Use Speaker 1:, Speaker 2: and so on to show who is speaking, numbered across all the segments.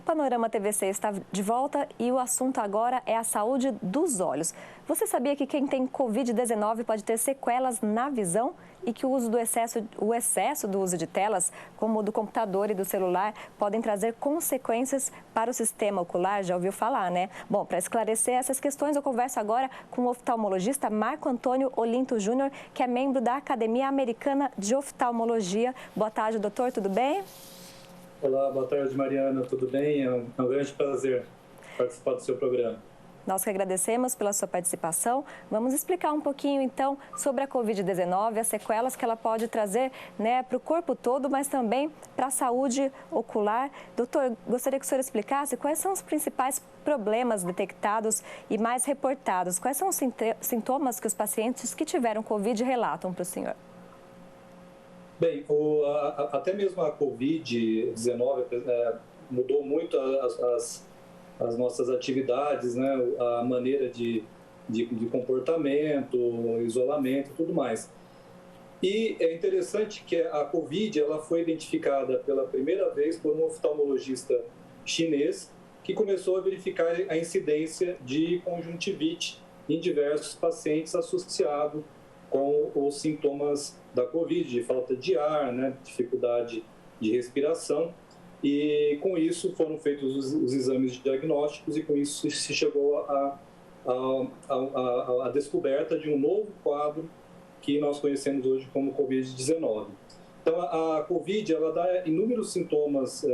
Speaker 1: Panorama TVC está de volta e o assunto agora é a saúde dos olhos. Você sabia que quem tem Covid-19 pode ter sequelas na visão e que o excesso do uso de telas, como o do computador e do celular, podem trazer consequências para o sistema ocular? Já ouviu falar, né? Bom, para esclarecer essas questões, eu converso agora com o oftalmologista Marco Antônio Olinto Júnior, que é membro da Academia Americana de Oftalmologia. Boa tarde, doutor, tudo bem?
Speaker 2: Olá, boa tarde, Mariana, tudo bem? É um grande prazer participar do seu programa.
Speaker 1: Nós que agradecemos pela sua participação. Vamos explicar um pouquinho, então, sobre a Covid-19, as sequelas que ela pode trazer, né, para o corpo todo, mas também para a saúde ocular. Doutor, gostaria que o senhor explicasse quais são os principais problemas detectados e mais reportados. Quais são os sintomas que os pacientes que tiveram Covid relatam para o senhor?
Speaker 2: Bem, até mesmo a Covid-19 mudou muito as nossas atividades, né? A maneira de comportamento, isolamento e tudo mais. E é interessante que a Covid ela foi identificada pela primeira vez por um oftalmologista chinês que começou a verificar a incidência de conjuntivite em diversos pacientes associado com os sintomas da Covid, de falta de ar, né, dificuldade de respiração, e com isso foram feitos os exames diagnósticos e com isso se chegou à descoberta de um novo quadro que nós conhecemos hoje como Covid-19. Então, a Covid, ela dá inúmeros sintomas,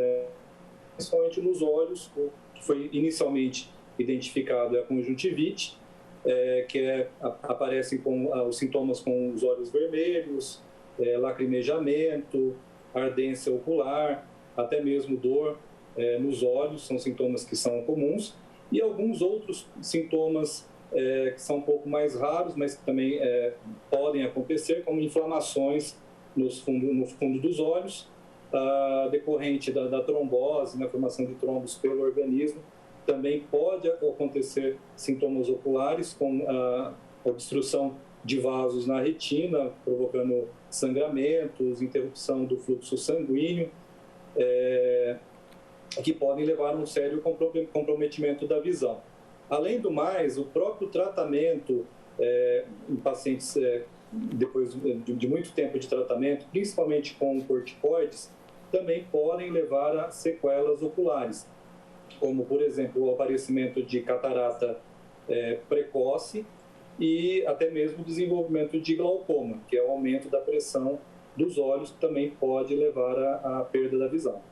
Speaker 2: principalmente nos olhos, o que foi inicialmente identificado é a conjuntivite, aparecem com os sintomas com os olhos vermelhos, lacrimejamento, ardência ocular, até mesmo dor nos olhos, são sintomas que são comuns, e alguns outros sintomas que são um pouco mais raros, mas que também podem acontecer, como inflamações no fundo dos olhos, decorrente da trombose, na formação de trombos pelo organismo. Também pode acontecer sintomas oculares com a obstrução de vasos na retina, provocando sangramentos, interrupção do fluxo sanguíneo, que podem levar a um sério comprometimento da visão. Além do mais, o próprio tratamento em pacientes, depois de muito tempo de tratamento, principalmente com corticoides, também podem levar a sequelas oculares, como, por exemplo, o aparecimento de catarata precoce e até mesmo o desenvolvimento de glaucoma, que é o aumento da pressão dos olhos, que também pode levar à perda da visão.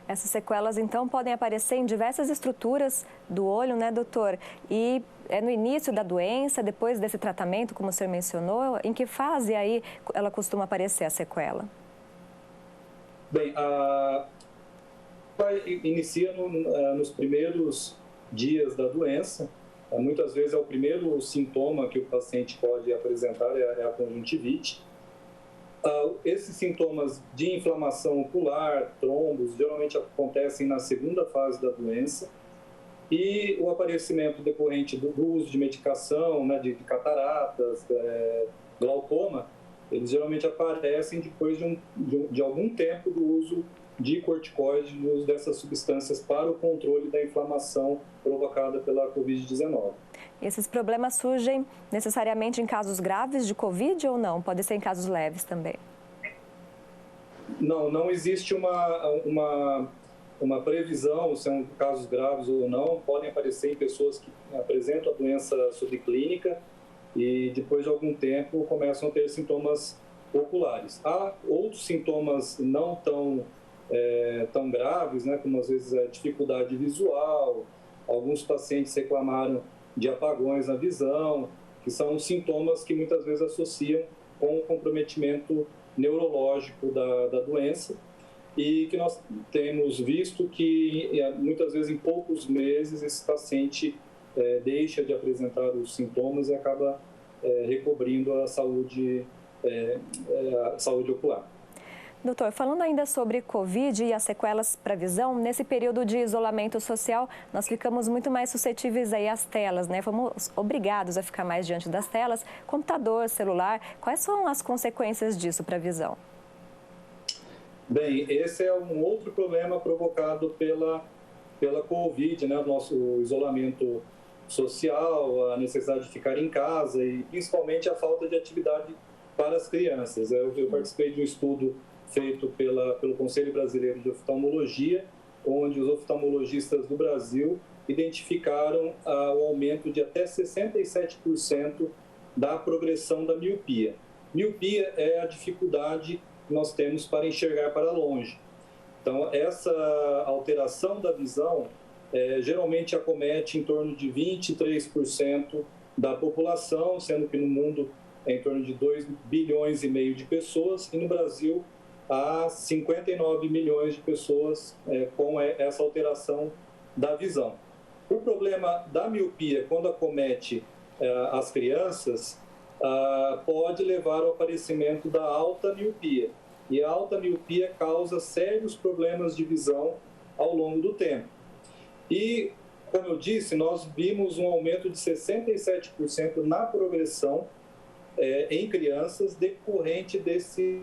Speaker 1: Essas sequelas, então, podem aparecer em diversas estruturas do olho, né, doutor? E é no início da doença, depois desse tratamento, como o senhor mencionou, em que fase aí ela costuma aparecer a sequela?
Speaker 2: Bem, inicia nos primeiros dias da doença. Muitas vezes é o primeiro sintoma que o paciente pode apresentar, é a conjuntivite. Esses sintomas de inflamação ocular, trombos, geralmente acontecem na segunda fase da doença. E o aparecimento decorrente do uso de medicação, né, de cataratas, glaucoma, eles geralmente aparecem depois de algum tempo do uso de corticoides, do uso dessas substâncias para o controle da inflamação provocada pela Covid-19.
Speaker 1: Esses problemas surgem necessariamente em casos graves de Covid ou não? Pode ser em casos leves também?
Speaker 2: Não existe uma previsão se são casos graves ou não. Podem aparecer em pessoas que apresentam a doença subclínica e depois de algum tempo começam a ter sintomas oculares. Há outros sintomas não tão graves, né, como às vezes a dificuldade visual. Alguns pacientes reclamaram de apagões na visão, que são sintomas que muitas vezes associam com o comprometimento neurológico da doença e que nós temos visto que muitas vezes em poucos meses esse paciente deixa de apresentar os sintomas e acaba recobrindo a saúde ocular.
Speaker 1: Doutor, falando ainda sobre Covid e as sequelas para a visão, nesse período de isolamento social, nós ficamos muito mais suscetíveis aí às telas, né? Fomos obrigados a ficar mais diante das telas, computador, celular. Quais são as consequências disso para a visão?
Speaker 2: Bem, esse é um outro problema provocado pela pela Covid, né, o nosso isolamento social, a necessidade de ficar em casa e principalmente a falta de atividade para as crianças. Eu participei de um estudo feito pelo Conselho Brasileiro de Oftalmologia, onde os oftalmologistas do Brasil identificaram o aumento de até 67% da progressão da miopia. Miopia é a dificuldade que nós temos para enxergar para longe. Então, essa alteração da visão geralmente acomete em torno de 23% da população, sendo que no mundo é em torno de 2,5 bilhões de pessoas e no Brasil há 59 milhões de pessoas com essa alteração da visão. O problema da miopia, quando acomete as crianças, pode levar ao aparecimento da alta miopia. E a alta miopia causa sérios problemas de visão ao longo do tempo. E, como eu disse, nós vimos um aumento de 67% na progressão em crianças decorrente desse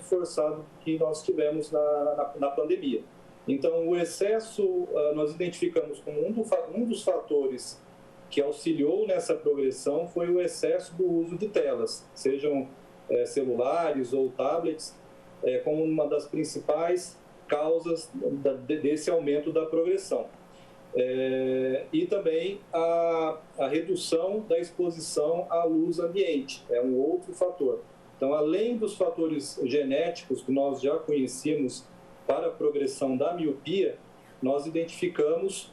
Speaker 2: forçado que nós tivemos na pandemia. Então, o excesso, nós identificamos como um dos fatores que auxiliou nessa progressão foi o excesso do uso de telas, sejam celulares ou tablets, como uma das principais causas desse aumento da progressão. E também a redução da exposição à luz ambiente, é um outro fator. Então, além dos fatores genéticos que nós já conhecíamos para a progressão da miopia, nós identificamos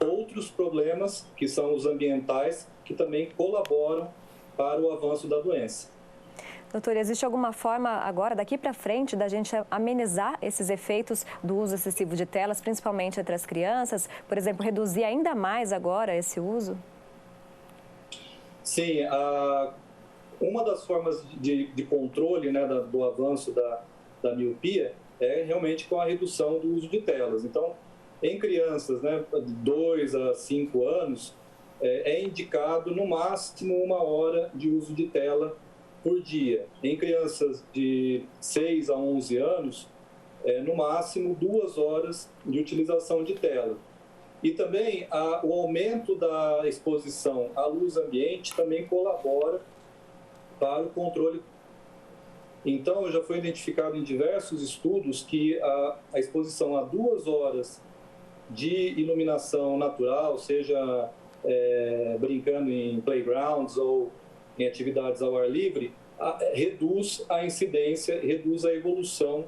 Speaker 2: outros problemas, que são os ambientais, que também colaboram para o avanço da doença.
Speaker 1: Doutor, existe alguma forma agora, daqui para frente, da gente amenizar esses efeitos do uso excessivo de telas, principalmente entre as crianças? Por exemplo, reduzir ainda mais agora esse uso?
Speaker 2: Sim, uma das formas de controle, né, do avanço da miopia é realmente com a redução do uso de telas. Então, em crianças, né, de 2 a 5 anos, é indicado no máximo 1 hora de uso de tela por dia. Em crianças de 6 a 11 anos, no máximo 2 horas de utilização de tela. E também o aumento da exposição à luz ambiente também colabora para o controle. Então, já foi identificado em diversos estudos que a exposição a 2 horas de iluminação natural, seja brincando em playgrounds ou em atividades ao ar livre, reduz a incidência, reduz a evolução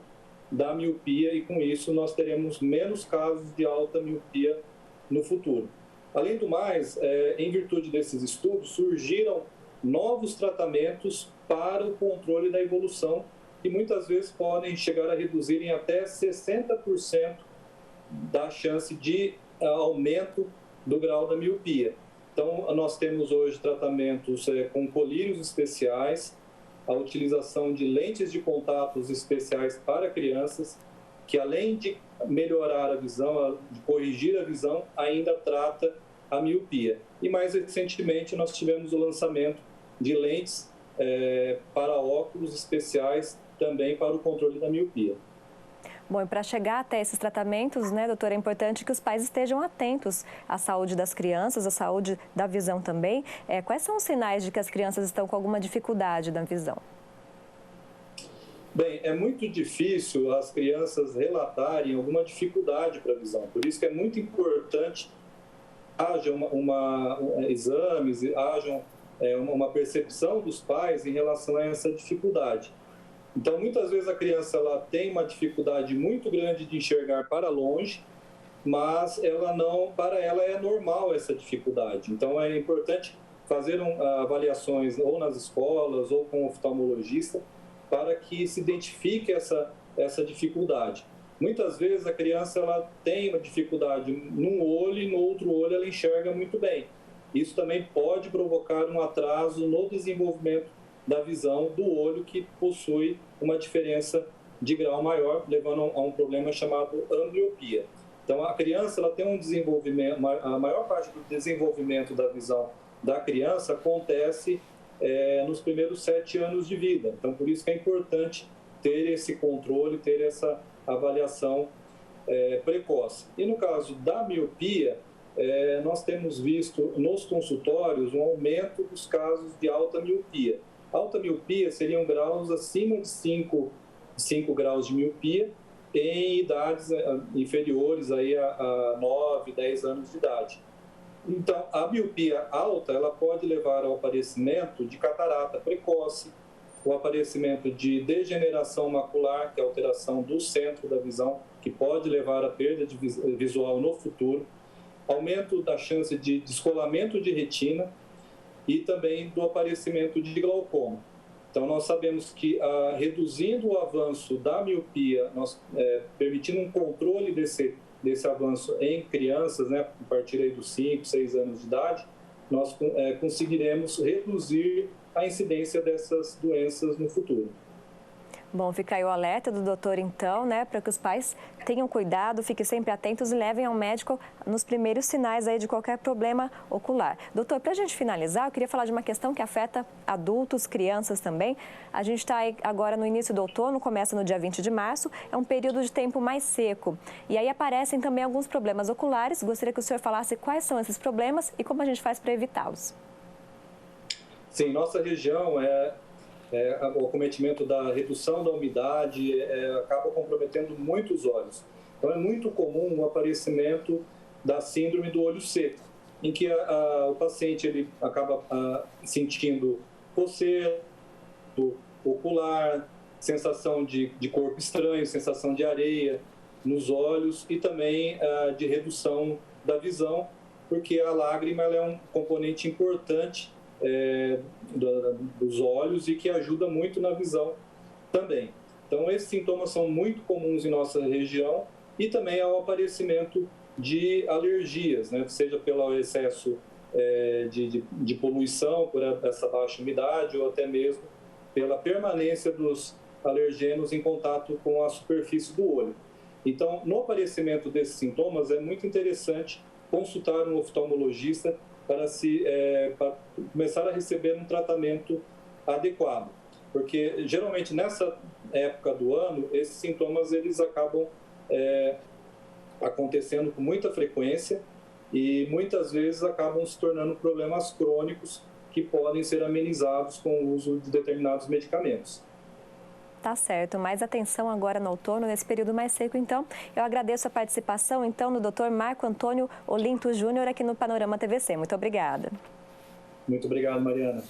Speaker 2: da miopia e, com isso, nós teremos menos casos de alta miopia no futuro. Além do mais, em virtude desses estudos, surgiram novos tratamentos para o controle da evolução que muitas vezes podem chegar a reduzir em até 60% da chance de aumento do grau da miopia. Então, nós temos hoje tratamentos com colírios especiais, a utilização de lentes de contatos especiais para crianças, que além de melhorar a visão, de corrigir a visão, ainda trata a miopia. E mais recentemente nós tivemos o lançamento de lentes para óculos especiais também para o controle da miopia.
Speaker 1: Bom, e para chegar até esses tratamentos, né, doutor, é importante que os pais estejam atentos à saúde das crianças, à saúde da visão também. Quais são os sinais de que as crianças estão com alguma dificuldade da visão?
Speaker 2: Bem, é muito difícil as crianças relatarem alguma dificuldade para a visão. Por isso que é muito importante que haja exames, haja uma percepção dos pais em relação a essa dificuldade. Então, muitas vezes a criança tem uma dificuldade muito grande de enxergar para longe, mas para ela é normal essa dificuldade. Então, é importante fazer avaliações ou nas escolas ou com o oftalmologista para que se identifique essa dificuldade. Muitas vezes a criança tem uma dificuldade num olho e no outro olho ela enxerga muito bem. Isso também pode provocar um atraso no desenvolvimento da visão do olho, que possui uma diferença de grau maior, levando a um problema chamado ambliopia. Então, a criança tem um desenvolvimento, a maior parte do desenvolvimento da visão da criança acontece nos primeiros 7 anos de vida. Então, por isso que é importante ter esse controle, ter essa avaliação precoce. E no caso da miopia, nós temos visto nos consultórios um aumento dos casos de alta miopia. Alta miopia seriam graus acima de 5 graus de miopia em idades inferiores aí a 9, 10 anos de idade. Então, a miopia alta, ela pode levar ao aparecimento de catarata precoce, o aparecimento de degeneração macular, que é a alteração do centro da visão, que pode levar à perda de visual no futuro, aumento da chance de descolamento de retina e também do aparecimento de glaucoma. Então, nós sabemos que reduzindo o avanço da miopia, permitindo um controle desse avanço em crianças, né, a partir aí dos 5, 6 anos de idade, nós conseguiremos reduzir a incidência dessas doenças no futuro.
Speaker 1: Bom, fica aí o alerta do doutor, então, né, para que os pais tenham cuidado, fiquem sempre atentos e levem ao médico nos primeiros sinais aí de qualquer problema ocular. Doutor, para a gente finalizar, eu queria falar de uma questão que afeta adultos, crianças também. A gente está agora no início do outono, começa no dia 20 de março, é um período de tempo mais seco. E aí aparecem também alguns problemas oculares. Gostaria que o senhor falasse quais são esses problemas e como a gente faz para evitá-los.
Speaker 2: Sim, nossa região o acometimento da redução da umidade acaba comprometendo muito os olhos. Então, é muito comum o aparecimento da síndrome do olho seco, em que o paciente ele acaba sentindo coceira ocular, sensação de corpo estranho, sensação de areia nos olhos e também de redução da visão, porque a lágrima ela é um componente importante dos olhos e que ajuda muito na visão também. Então, esses sintomas são muito comuns em nossa região e também ao aparecimento de alergias, né? Seja pelo excesso de poluição, por essa baixa umidade ou até mesmo pela permanência dos alergenos em contato com a superfície do olho. Então, no aparecimento desses sintomas, é muito interessante consultar um oftalmologista para começar a receber um tratamento adequado. Porque, geralmente, nessa época do ano, esses sintomas eles acabam acontecendo com muita frequência e, muitas vezes, acabam se tornando problemas crônicos que podem ser amenizados com o uso de determinados medicamentos.
Speaker 1: Tá certo, mais atenção agora no outono, nesse período mais seco, então. Eu agradeço a participação, então, do Dr. Marco Antônio Olinto Júnior aqui no Panorama TVC. Muito obrigada.
Speaker 2: Muito obrigado, Mariana.